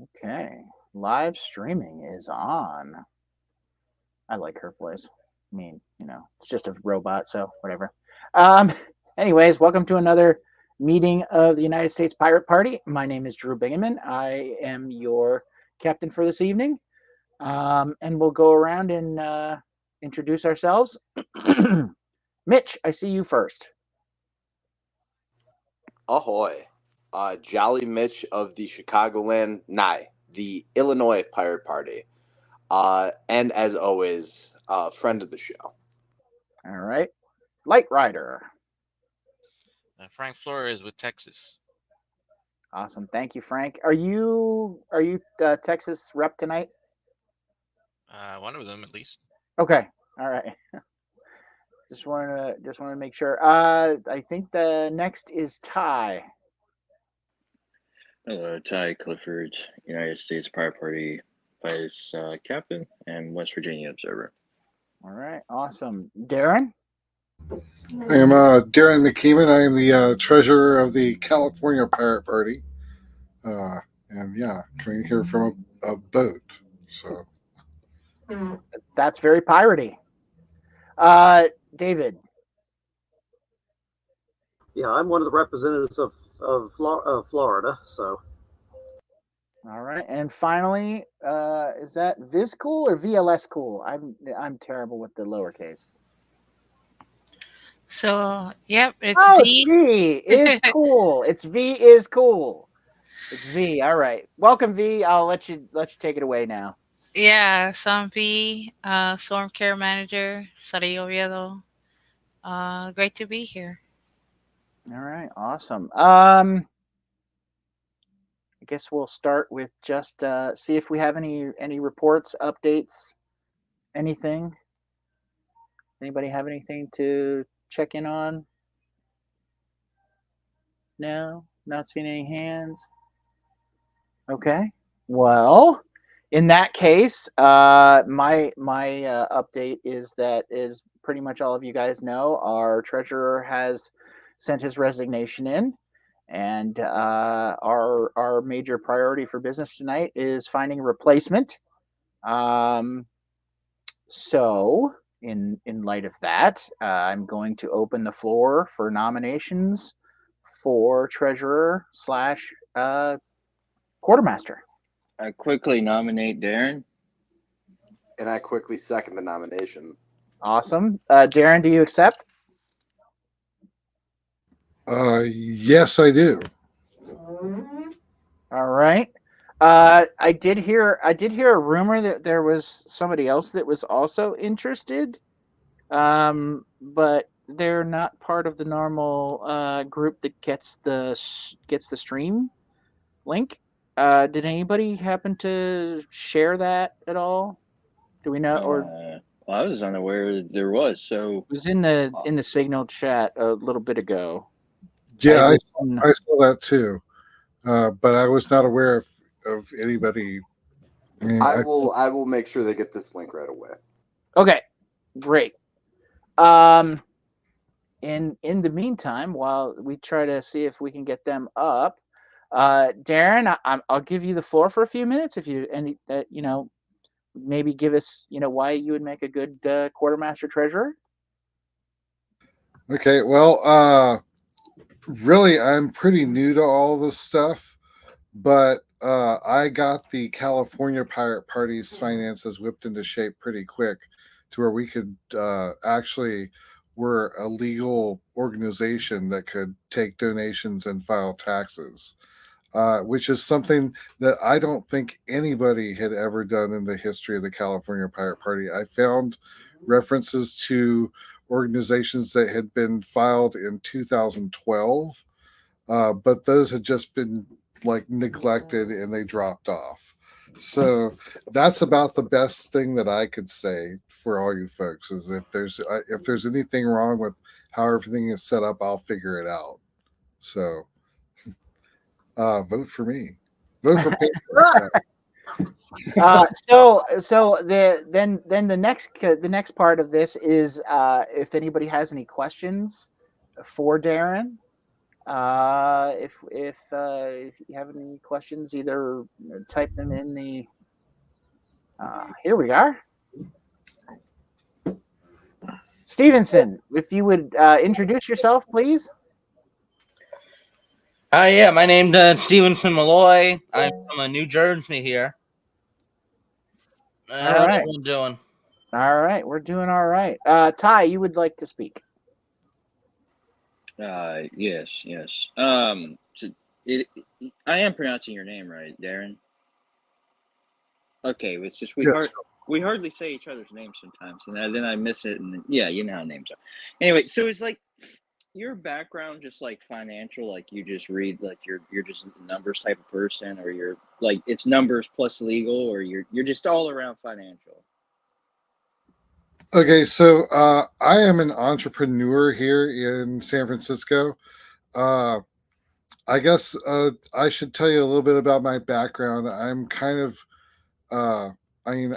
Okay. Live streaming is on. I like her voice. I mean, it's just a robot, so whatever. Um, anyways, welcome to another meeting of the United States Pirate Party. My name is Drew Bingaman. I am your captain for this evening. And we'll go around and introduce ourselves. Mitch, I see you first. Ahoy. Jolly Mitch of the the Illinois Pirate Party. And as always, friend of the show. All right. Light Rider. Frank Flores with Texas. Awesome. Thank you, Frank. Are you Texas rep tonight? One of them, at least. Okay. All right. Just wanted to make sure. I think the next is Ty. Hello, Ty Clifford, United States Pirate Party Vice Captain and West Virginia Observer. All right. Awesome. Darren. I am Darren McKeeman. I am the treasurer of the California Pirate Party. And yeah, coming here from a boat. So That's very piratey. David. Yeah, I'm one of the representatives of Florida. So, All right. And finally, is that Viz Cool or VLS Cool? I'm terrible with the lowercase. So, yep, it's Oh, V. it's V is cool. It's V is cool. It's V. All right. Welcome, V. I'll let you take it away now. Yeah, so I'm V, Storm Care Manager, Sari Oviedo. Great to be here. All right. Awesome. I guess we'll start with just see if we have any reports, updates, anything. Anybody have anything to check in on? No, not seeing any hands. Okay. Well, in that case, my update is that is pretty much all of you guys know. Our treasurer has sent his resignation in, and our major priority for business tonight is finding a replacement. So, in light of that, I'm going to open the floor for nominations for treasurer slash quartermaster. I quickly nominate Darren. And I quickly second the nomination. Awesome. Darren, do you accept? yes, I do. All right. I did hear a rumor that there was somebody else that was also interested, but they're not part of the normal group that gets the stream link. Did anybody happen to share that at all? Do we know? Or Well, I was unaware that there was. So it was in the Signal chat a little bit ago. Yeah, I saw that too. But I was not aware of anybody. I mean, I will make sure they get this link right away. Okay, great. In the meantime, while we try to see if we can get them up, Darren, I'll give you the floor for a few minutes if you maybe give us why you would make a good quartermaster treasurer. Okay, well, really, I'm pretty new to all this stuff, but I got the California Pirate Party's finances whipped into shape pretty quick to where we could actually were a legal organization that could take donations and file taxes, which is something that I don't think anybody had ever done in the history of the California Pirate Party. I found references to organizations that had been filed in 2012, but those had just been like neglected and they dropped off. So that's about the best thing that I could say for all you folks is if there's anything wrong with how everything is set up, I'll figure it out. So vote for me. Vote for paper. So the next part of this is if anybody has any questions for Darren, If you have any questions, either type them in the. Here we are. Stevenson, if you would introduce yourself, please. Yeah, my name's Stevenson Malloy. I'm from New Jersey here. How's right. everyone doing? All right, we're doing all right. Ty, you would like to speak? Yes. So I am pronouncing your name right, Darren. Okay, it's just Yes. we hardly say each other's names sometimes, and then I miss it, and yeah, you know how names are. Anyway, so it's like your background just like financial, like you just read like you're just a numbers type of person, or you're like it's numbers plus legal, or you're just all around financial. Okay, so I am an entrepreneur here in San Francisco. I guess I should tell you a little bit about my background. I'm kind of, I mean,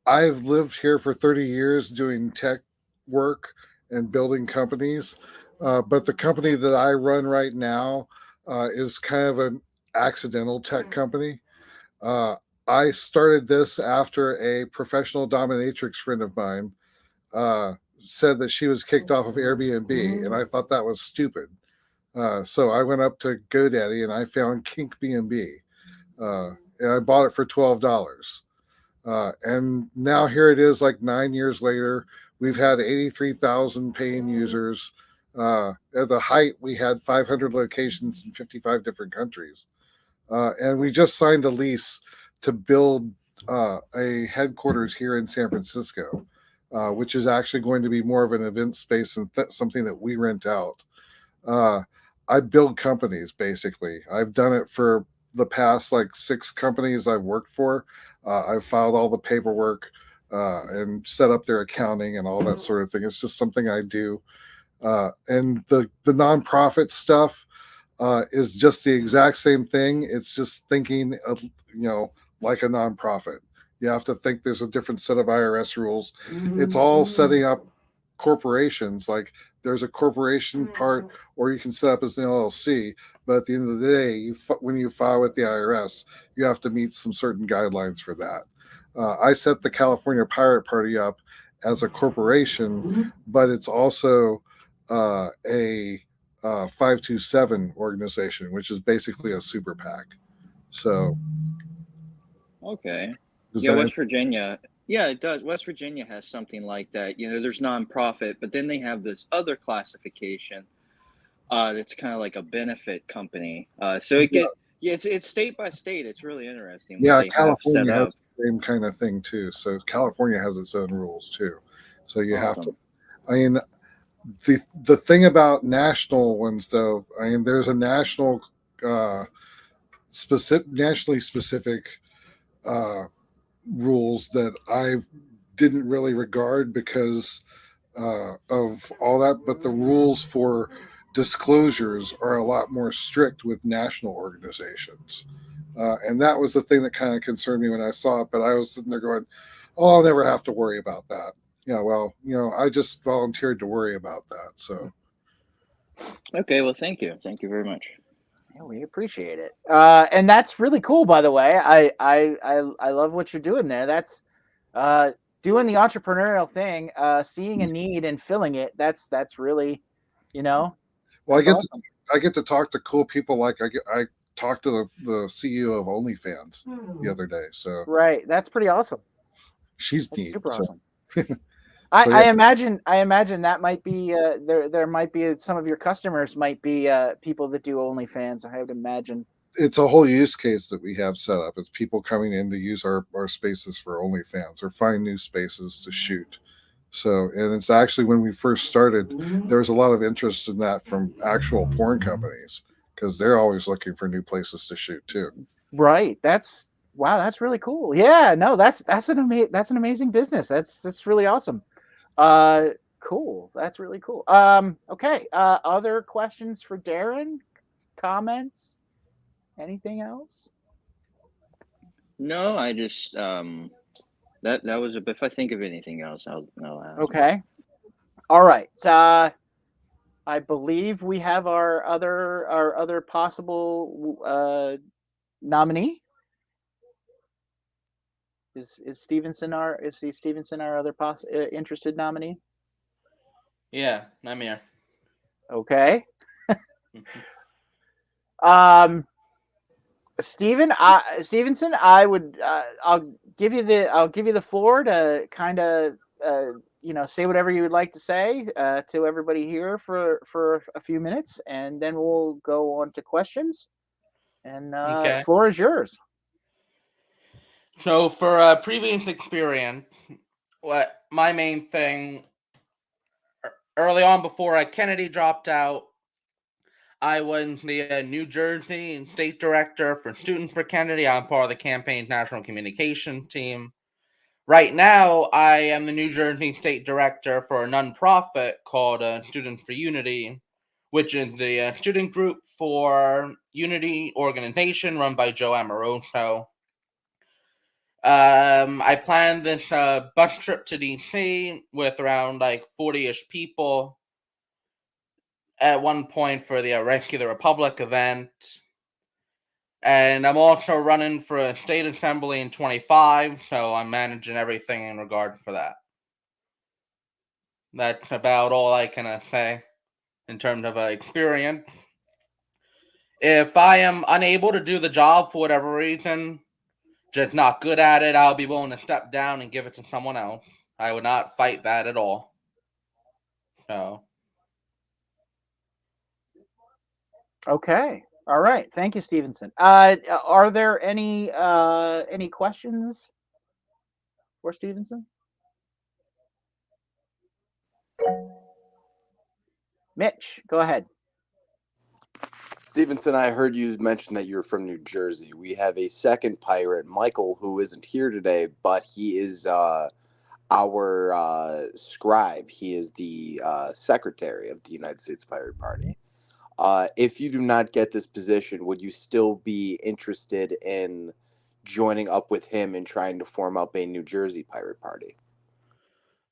I've lived here for 30 years doing tech work and building companies. But the company that I run right now is kind of an accidental tech company. I started this after a professional dominatrix friend of mine said that she was kicked off of Airbnb, and I thought that was stupid. So I went up to GoDaddy and I found Kink B&B, and I bought it for $12. And now here it is, like 9 years later. We've had 83,000 paying users. At the height, we had 500 locations in 55 different countries. And we just signed a lease to build a headquarters here in San Francisco, which is actually going to be more of an event space and something that we rent out. I build companies, basically. I've done it for the past like 6 companies I've worked for. I've filed all the paperwork and set up their accounting and all that sort of thing. It's just something I do. And the nonprofit stuff is just the exact same thing. It's just thinking of, like a nonprofit. You have to think there's a different set of IRS rules. It's all setting up corporations. Like there's a corporation part, or you can set up as an LLC. But at the end of the day, when you file with the IRS, you have to meet some certain guidelines for that. I set the California Pirate Party up as a corporation, but it's also a 527 organization, which is basically a super PAC. So, okay, yeah, West Virginia. Yeah, it does. West Virginia has something like that. There's nonprofit, but then they have this other classification that's kind of like a benefit company. So it's state by state. It's really interesting. Yeah, California has the same kind of thing too. So California has its own rules too. So you have to. I mean, the thing about national ones, though, there's a national, nationally specific rules that I didn't really regard because of all that. But the rules for disclosures are a lot more strict with national organizations. And that was the thing that kind of concerned me when I saw it. But I was sitting there going, oh, I'll never have to worry about that. Yeah, well, I just volunteered to worry about that. So. Okay, well, thank you. Thank you very much. Yeah, we appreciate it. And that's really cool, by the way. I love what you're doing there. That's doing the entrepreneurial thing, seeing a need and filling it. That's really, Well, I get to talk to cool people. Like I talked to the CEO of OnlyFans the other day. So right, that's pretty awesome. She's neat. Super awesome. I imagine that might be there might be some of your customers might be people that do OnlyFans. I would imagine it's a whole use case that we have set up. It's people coming in to use our spaces for OnlyFans or find new spaces to shoot. So, and it's actually when we first started, there was a lot of interest in that from actual porn companies because they're always looking for new places to shoot too. Right. That's really cool. Yeah. No, that's an amazing business. That's really awesome. Cool. That's really cool. Okay. Other questions for Darren? Comments? Anything else? No, I just that was if I think of anything else, I'll ask. Okay. All right. I believe we have our other possible nominee. Is Stevenson our other interested nominee? Yeah, I'm here. Okay. Stevenson, I'll give you the floor to kind of say whatever you would like to say to everybody here for a few minutes, and then we'll go on to questions. And the floor is yours. So for previous experience, what my main thing early on before Kennedy dropped out, I was the New Jersey state director for Students for Kennedy. I'm part of the campaign's national communication team. Right now, I am the New Jersey state director for a nonprofit called Students for Unity, which is the student group for Unity organization run by Joe Amoroso. I planned this bus trip to DC with around like 40-ish people at one point for the Rescue the Republic event. And I'm also running for a state assembly in 25, so I'm managing everything in regard for that. That's about all I can say in terms of experience. If I am unable to do the job for whatever reason, just not good at it, I'll be willing to step down and give it to someone else. I would not fight that at all. So. Okay. All right. Thank you, Stevenson. Are there any questions for Stevenson? Mitch, go ahead. Stevenson, I heard you mention that you're from New Jersey. We have a second pirate, Michael, who isn't here today, but he is our scribe. He is the secretary of the United States Pirate Party. If you do not get this position, would you still be interested in joining up with him and trying to form up a New Jersey Pirate Party?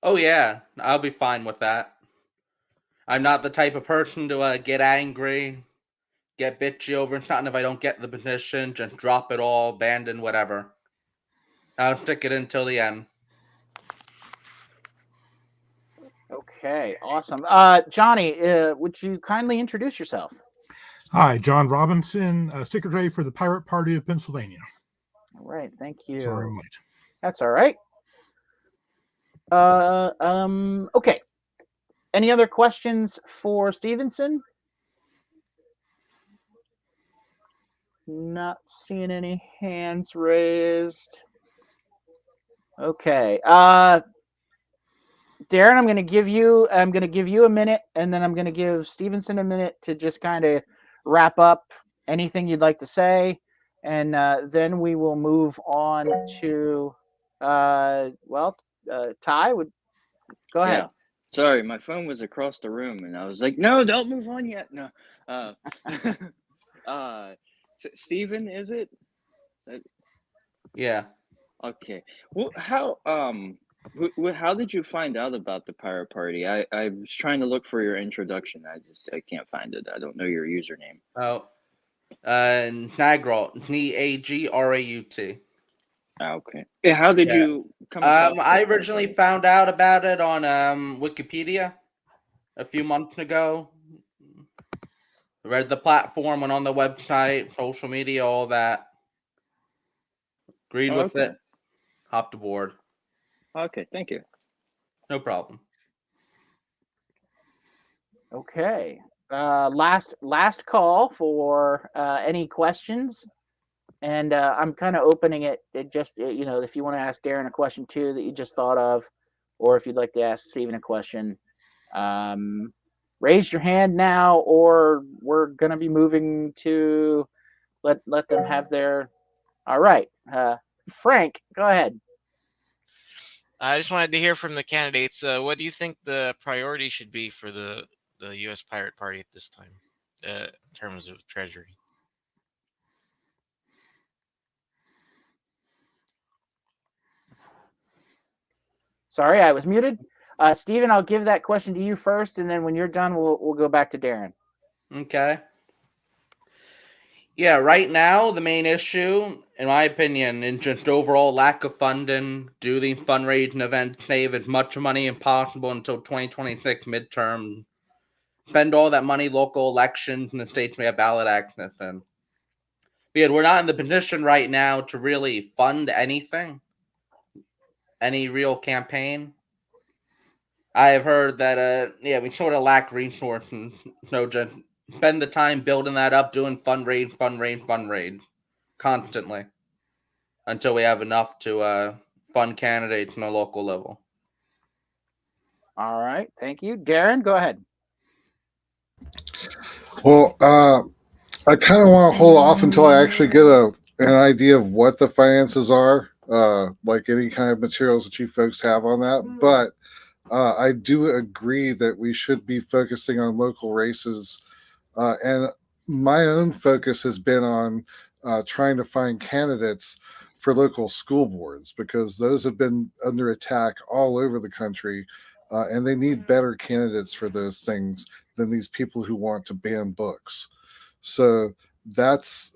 Oh, yeah. I'll be fine with that. I'm not the type of person to get angry, get bitchy over something if I don't get the position, just drop it all, abandon whatever. I'll stick it until the end. Okay, awesome. Johnny, would you kindly introduce yourself? Hi, John Robinson, Secretary for the Pirate Party of Pennsylvania. All right, thank you. Sorry I'm late. That's all right. Okay. Any other questions for Stevenson? Not seeing any hands raised. Okay. Darren, I'm going to give you a minute, and then I'm going to give Stevenson a minute to just kind of wrap up anything you'd like to say, and then we will move on to Ty. Would go ahead. Yeah. Sorry, my phone was across the room, and I was like, "No, don't move on yet." No. Stephen, is it? Yeah. Okay. Well, how did you find out about the Pirate Party? I was trying to look for your introduction. I can't find it. I don't know your username. Oh. Nagraut. Nagraut. Okay. How did you come across I originally found out about it on Wikipedia a few months ago. Read the platform, went on the website, social media, all that. Agreed with it. Hopped aboard. Okay, thank you. No problem. Okay. Last call for any questions, and I'm kind of opening it just if you want to ask Darren a question too that you just thought of, or if you'd like to ask Steven a question, raise your hand now, or we're gonna be moving to let them have their. All right, Frank, go ahead. I just wanted to hear from the candidates. What do you think the priority should be for the U.S. Pirate Party at this time, in terms of treasury? Sorry, I was muted. Steven, I'll give that question to you first, and then when you're done, we'll go back to Darren. Okay. Yeah, right now the main issue, in my opinion, is just overall lack of funding. Do the fundraising event save as much money as possible until 2026 midterm? Spend all that money local elections and the states may have ballot access in. Because we're not in the position right now to really fund anything, any real campaign. I have heard that we sort of lack resources. So just spend the time building that up, doing fundraise constantly until we have enough to fund candidates on a local level. All right, thank you. Darren, go ahead. Well, I kind of want to hold off until I actually get an idea of what the finances are, like any kind of materials that you folks have on that. But I do agree that we should be focusing on local races. And my own focus has been on trying to find candidates for local school boards, because those have been under attack all over the country. And they need better candidates for those things than these people who want to ban books. So that's,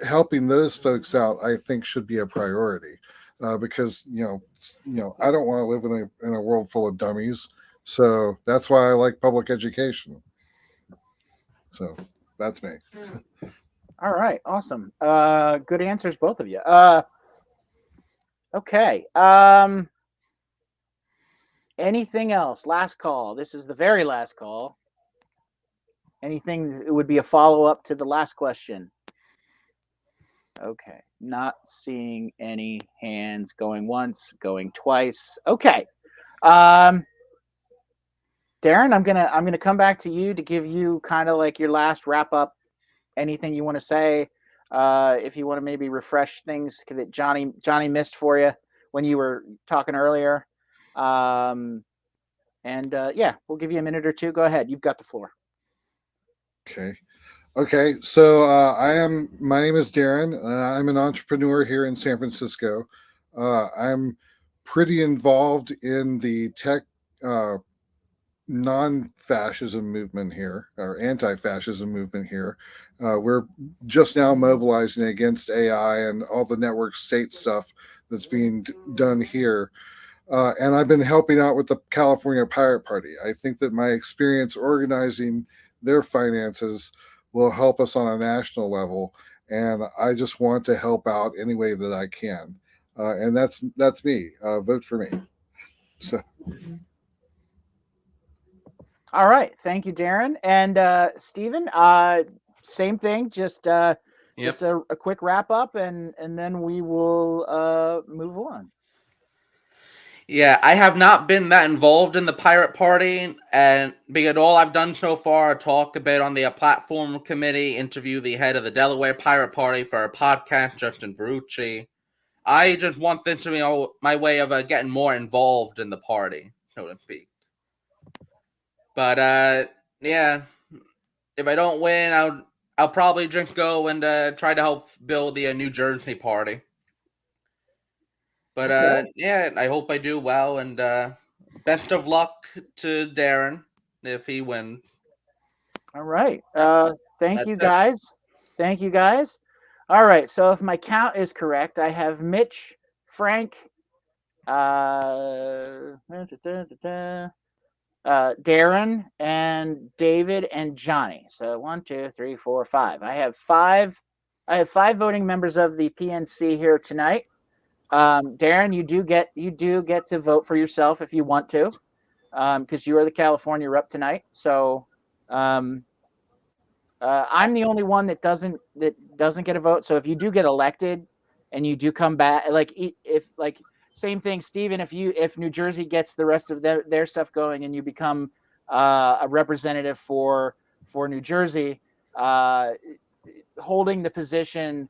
helping those folks out, I think should be a priority. Because I don't want to live in a world full of dummies. So that's why I like public education. So that's me. All right, awesome. Good answers, both of you. Okay. Anything else? Last call. This is the very last call. Anything that would be a follow-up to the last question? Okay, not seeing any hands going once, going twice. Okay. Darren, I'm gonna come back to you to give you kind of like your last wrap up. Anything you want to say? If you want to maybe refresh things that Johnny missed for you when you were talking earlier. We'll give you a minute or two. Go ahead. You've got the floor. Okay. So my name is Darren, and I'm an entrepreneur here in San Francisco. I'm pretty involved in the tech non-fascism movement here, or anti-fascism movement here. We're just now mobilizing against AI and all the network state stuff that's being done here. And I've been helping out with the California Pirate Party. I think that my experience organizing their finances will help us on a national level. And I just want to help out any way that I can. And that's me. Vote for me. So. All right. Thank you, Darren. And Stephen, same thing. Just a quick wrap up, and then we will move on. Yeah, I have not been that involved in the Pirate Party, and because all I've done so far, talk a bit on the platform committee, interview the head of the Delaware Pirate Party for a podcast, Justin Verrucci. I just want this to be my way of getting more involved in the party, so to speak. But if I don't win, I'll probably just go and try to help build the New Jersey party. But I hope I do well, and best of luck to Darren if he wins. All right. Thank you, guys. Thank you, guys. All right. So if my count is correct, I have Mitch, Frank, Darren, and David, and Johnny. So 1, 2, 3, 4, 5. I have five voting members of the PNC here tonight. Darren, you do get to vote for yourself if you want to, because you are the California rep tonight. So I'm the only one that doesn't get a vote. So if you do get elected and you do come back, same thing, Stephen, if New Jersey gets the rest of their stuff going and you become a representative for New Jersey, holding the position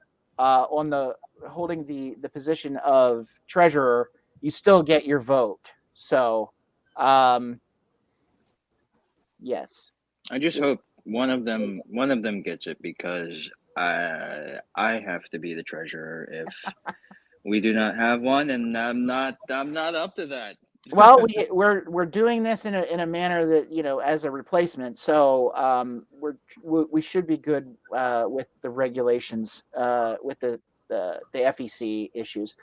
holding the position of treasurer, you still get your vote. So yes. I just hope one of them gets it, because I have to be the treasurer if we do not have one, and I'm not up to that. Well, we're doing this in a manner that, you know, as a replacement. So we should be good with the regulations, with the FEC issues.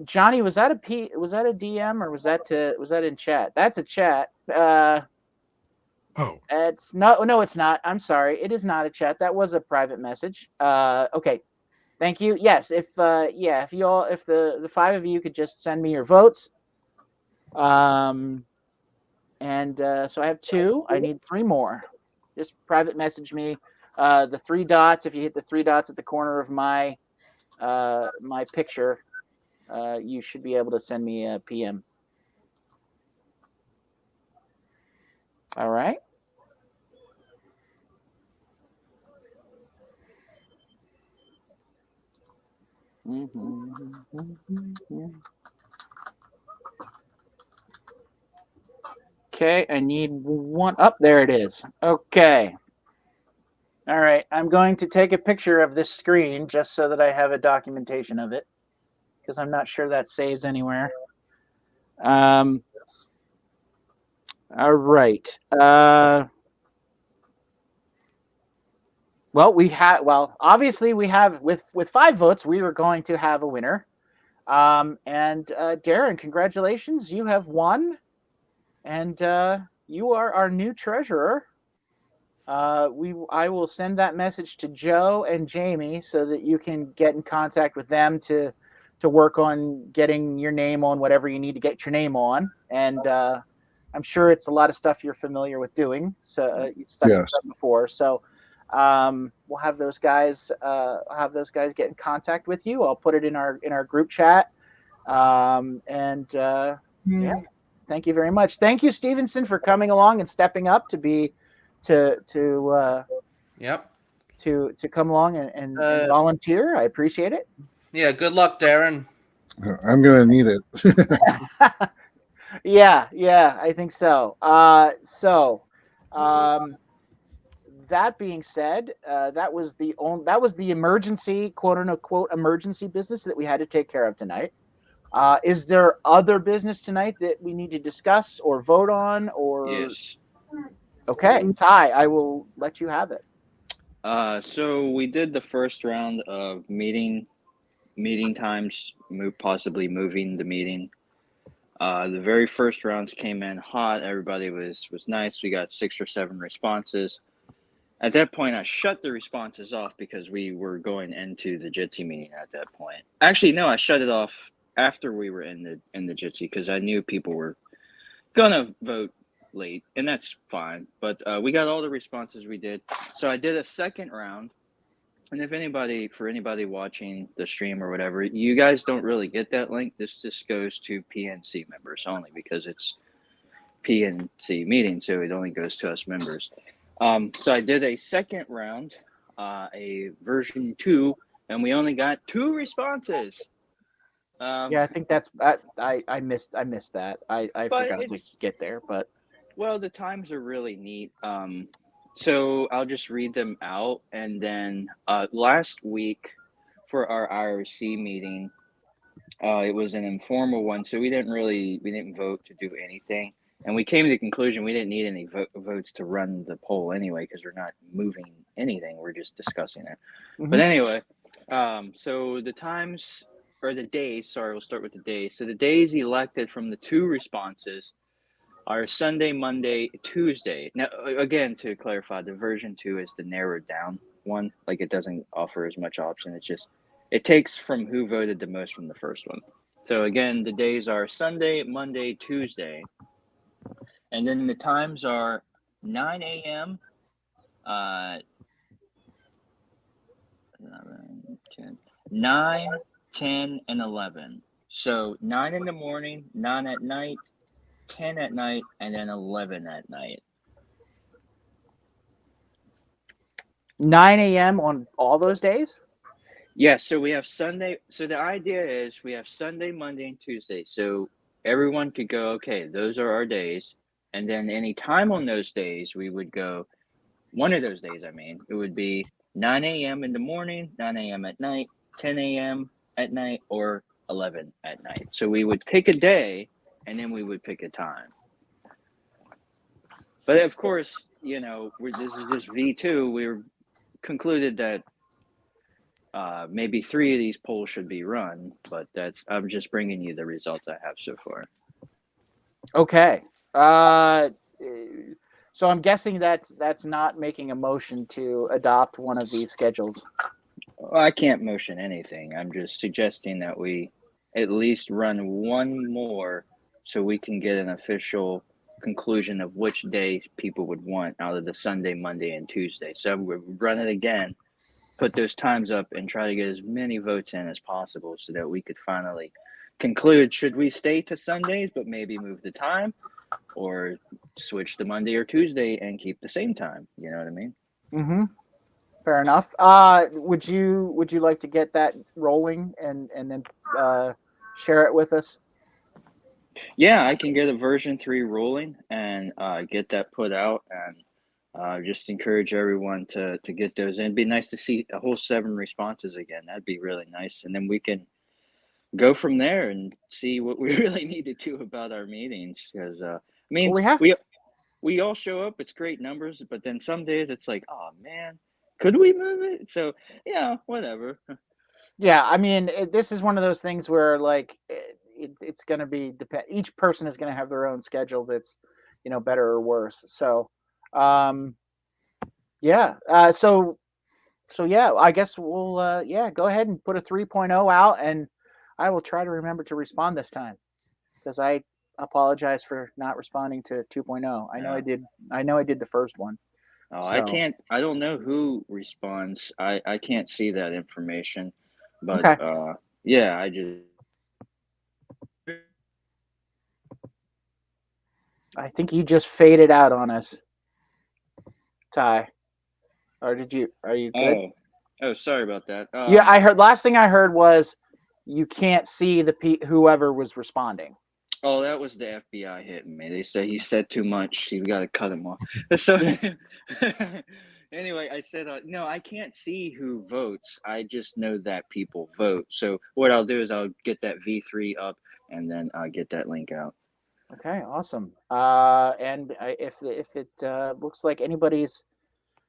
Johnny, was that a DM, or was that in chat? That's a chat. Oh, It's no, it's not. I'm sorry. It is not a chat. That was a private message. Okay. Thank you. Yes, if the five of you could just send me your votes. And so I have 2. I need 3 more. Just private message me the 3 dots. If you hit the 3 dots at the corner of my my picture, you should be able to send me a PM. All right. Okay, I need 1. Up there it is. Okay. All right, I'm going to take a picture of this screen just so that I have a documentation of it, because I'm not sure that saves anywhere. All right. Well, obviously we have with 5 votes, we were going to have a winner. And Darren, congratulations, you have won, and you are our new treasurer. I will send that message to Joe and Jamie so that you can get in contact with them to work on getting your name on whatever you need to get your name on. And I'm sure it's a lot of stuff you're familiar with doing, so stuff you've done before. So we'll have those guys get in contact with you. I'll put it in our group chat. Yeah, thank you very much. Thank you, Stevenson, for coming along and stepping up to come along and volunteer. I appreciate it. Yeah, good luck, Darren. I'm gonna need it. Yeah, I think so. That being said, that was the emergency, quote unquote, emergency business that we had to take care of tonight. Is there other business tonight that we need to discuss or vote on? Or yes. Okay, Ty, I will let you have it. So we did the first round of meeting times, possibly moving the meeting. The very first rounds came in hot. Everybody was nice. We got 6 or 7 responses. At that point, I shut the responses off because we were going into the Jitsi meeting at that point. Actually, no, I shut it off after we were in the Jitsi because I knew people were gonna vote late, and that's fine. But we got all the responses we did. So I did a second round. And if anybody watching the stream or whatever, you guys don't really get that link. This just goes to PNC members only because it's PNC meeting, so it only goes to us members. So I did a second round, a version 2, and we only got 2 responses. Yeah, I think that's I missed that. I forgot to get there, but well, the times are really neat. So I'll just read them out, and then last week for our IRC meeting, it was an informal one, so we didn't vote to do anything, and we came to the conclusion we didn't need any votes to run the poll anyway because we're not moving anything; we're just discussing it. Mm-hmm. But anyway, so the times or the days. Sorry, we'll start with the days. So the days elected from the 2 responses are Sunday, Monday, Tuesday. Now, again, to clarify, the version 2 is the narrowed down one. Like, it doesn't offer as much option. It takes from who voted the most from the first one. So again, the days are Sunday, Monday, Tuesday. And then the times are 9 a.m., 9, 10, and 11. So 9 in the morning, 9 at night, 10 at night, and then 11 at night. 9 a.m. on all those days? Yes, so we have Sunday. So the idea is we have Sunday, Monday, and Tuesday. So everyone could go, okay, those are our days. And then any time on those days, we would go, one of those days, it would be 9 a.m. in the morning, 9 a.m. at night, 10 a.m. at night, or 11 at night. So we would pick a day, and then we would pick a time. But of course, this is just V2. We're concluded that maybe 3 of these polls should be run, but I'm just bringing you the results I have so far. Okay. So I'm guessing that's not making a motion to adopt one of these schedules. Well, I can't motion anything. I'm just suggesting that we at least run one more so we can get an official conclusion of which day people would want out of the Sunday, Monday, and Tuesday. So we'll run it again, put those times up, and try to get as many votes in as possible so that we could finally conclude, should we stay to Sundays but maybe move the time, or switch to Monday or Tuesday and keep the same time? You know what I mean? Mm-hmm. Fair enough. Would you like to get that rolling and then share it with us? Yeah, I can get a version 3 rolling and get that put out, and just encourage everyone to get those in. It'd be nice to see a whole 7 responses again. That'd be really nice, and then we can go from there and see what we really need to do about our meetings. Because we all show up. It's great numbers, but then some days it's like, oh man, could we move it? So yeah, whatever. Yeah, I mean, this is one of those things where like it's going to be each person is going to have their own schedule that's better or worse. So yeah, so yeah, I guess we'll go ahead and put a 3.0 out, and I will try to remember to respond this time, because I apologize for not responding to 2.0. I know I did the first one. Oh, so. I don't know who responds. I can't see that information, but okay. Yeah, I think you just faded out on us, Ty. Or are you good? Oh, sorry about that. Yeah, I heard. Last thing I heard was you can't see whoever was responding. Oh, that was the FBI hitting me. They said he said too much. You got to cut him off. So anyway, I said, no, I can't see who votes. I just know that people vote. So what I'll do is I'll get that V3 up, and then I'll get that link out. Okay, awesome. And if it looks like anybody's,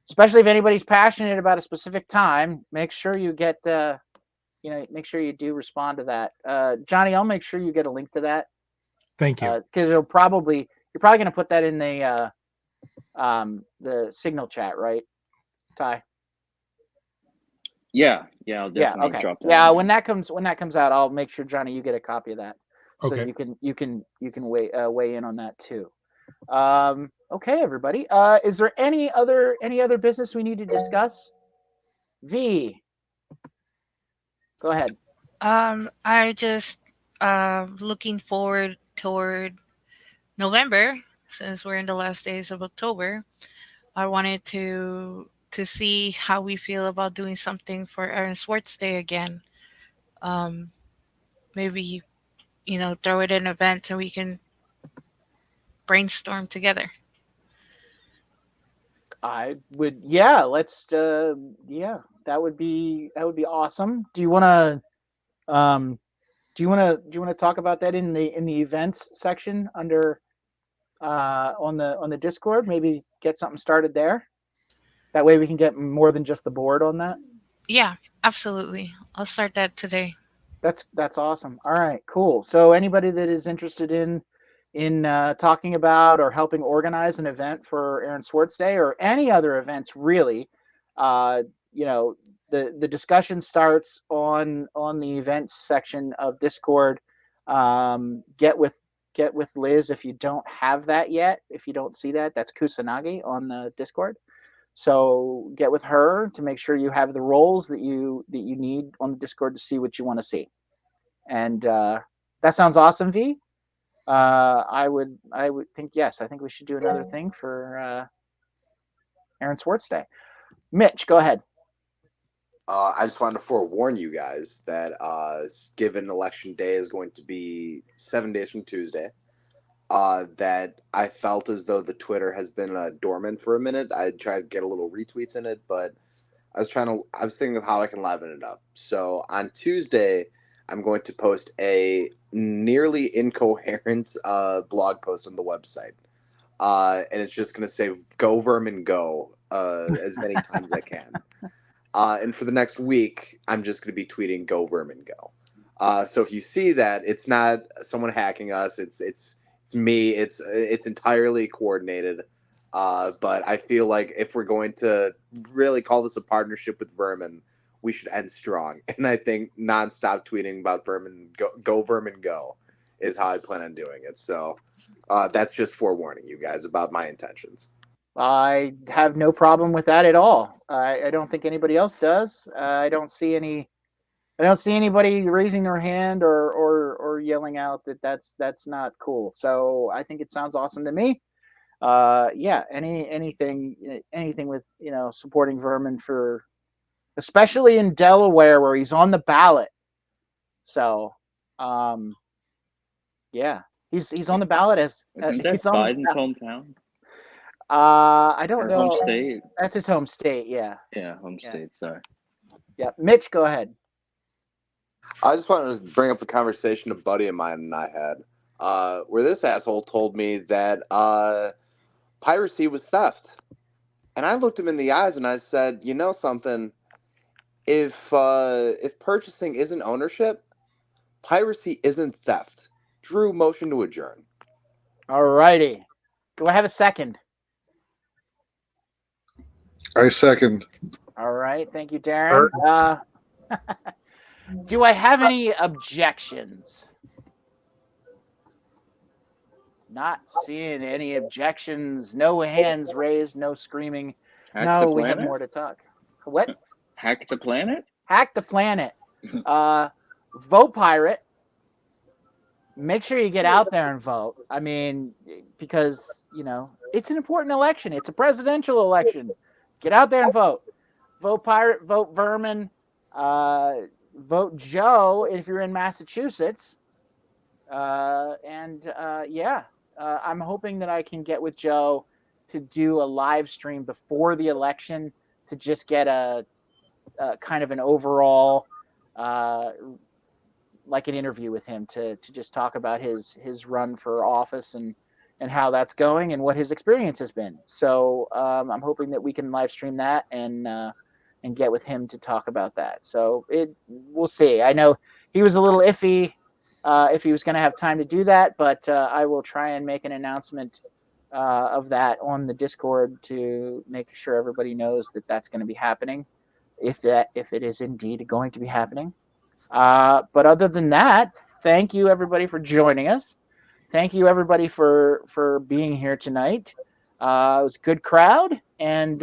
especially if anybody's passionate about a specific time, make sure you get, make sure you do respond to that. Johnny, I'll make sure you get a link to that. Thank you. Because you're probably going to put that in the Signal chat, right, Ty? Yeah, I'll definitely drop that. Yeah, when that comes out, I'll make sure, Johnny, you get a copy of that, so okay. you can weigh in on that too. Okay, everybody. Is there any other business we need to discuss? V, go ahead. I just looking forward toward November, since we're in the last days of October. I wanted to see how we feel about doing something for Aaron Swartz Day again. Maybe throw it in an event and we can brainstorm together. I would, yeah. Let's, yeah. That would be awesome. Do you want to talk about that in the events section under on the Discord? Maybe get something started there. That way we can get more than just the board on that. Yeah, absolutely. I'll start that today. That's awesome. All right, cool. So anybody that is interested in talking about or helping organize an event for Aaron Swartz Day or any other events, really, the discussion starts on the events section of Discord. Get with Liz if you don't have that yet. If you don't see that, that's Kusanagi on the Discord. So get with her to make sure you have the roles that you need on the Discord to see what you want to see. And that sounds awesome, V. I would think, yes, I think we should do another thing for Aaron Swartz Day. Mitch, go ahead. I just wanted to forewarn you guys that given election day is going to be 7 days from Tuesday, that I felt as though the Twitter has been dormant for a minute. I tried to get a little retweets in it, but I was thinking of how I can liven it up. So on Tuesday, I'm going to post a nearly incoherent blog post on the website. And it's just going to say, go Vermin go, as many times as I can. And for the next week, I'm just going to be tweeting go Vermin go. So if you see that, it's not someone hacking us. It's me. It's entirely coordinated. But I feel like if we're going to really call this a partnership with Vermin, we should end strong. And I think nonstop tweeting about Vermin go Vermin go is how I plan on doing it. So that's just forewarning you guys about my intentions. I have no problem with that at all. I don't think anybody else does. I don't see anybody raising their hand or yelling out that that's not cool. So I think it sounds awesome to me. Yeah, anything with supporting Vermin for, especially in Delaware where he's on the ballot. So yeah, he's on the ballot as Isn't that Biden's hometown? I don't know. Home state. That's his home state. Yeah. Yeah, home state. Sorry. Yeah, Mitch, go ahead. I just wanted to bring up the conversation a buddy of mine and I had, where this asshole told me that piracy was theft. And I looked him in the eyes and I said, you know something? If purchasing isn't ownership, piracy isn't theft. Drew, motion to adjourn. All righty. Do I have a second? I second. All right. Thank you, Darren. Do I have any objections? Not seeing any objections. No hands raised. No screaming. No, we have more to talk. What? Hack the planet? Hack the planet. Vote pirate. Make sure you get out there and vote. I mean, because, it's an important election. It's a presidential election. Get out there and vote. Vote pirate, vote Vermin, vote Joe if you're in Massachusetts. I'm hoping that I can get with Joe to do a live stream before the election to just get a kind of an overall, like an interview with him to just talk about his run for office and how that's going and what his experience has been. So I'm hoping that we can live stream that and get with him to talk about that. So we'll see. I know he was a little iffy if he was going to have time to do that, but I will try and make an announcement of that on the Discord to make sure everybody knows that that's going to be happening, if it is indeed going to be happening. But other than that, thank you everybody for joining us. Thank you everybody for being here tonight. It was a good crowd, and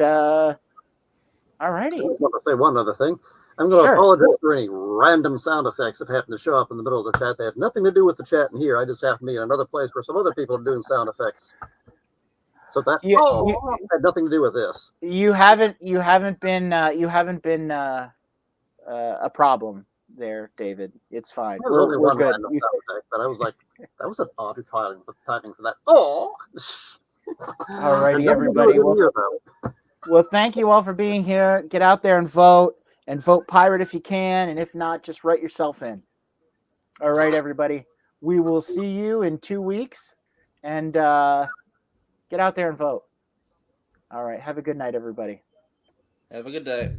all righty. I just want to say one other thing. I'm going to apologize for any random sound effects that happen to show up in the middle of the chat. They have nothing to do with the chat in here. I just happen to be in another place where some other people are doing sound effects. So that had nothing to do with this. You haven't been a problem there, David. It's fine. We're good. Sound effect, but I was like, that was an odd typing for that. Oh. All righty, everybody. Well, thank you all for being here. Get out there and vote pirate if you can, and if not, just write yourself in. All right, everybody. We will see you in 2 weeks, and get out there and vote. All right. Have a good night, everybody. Have a good day.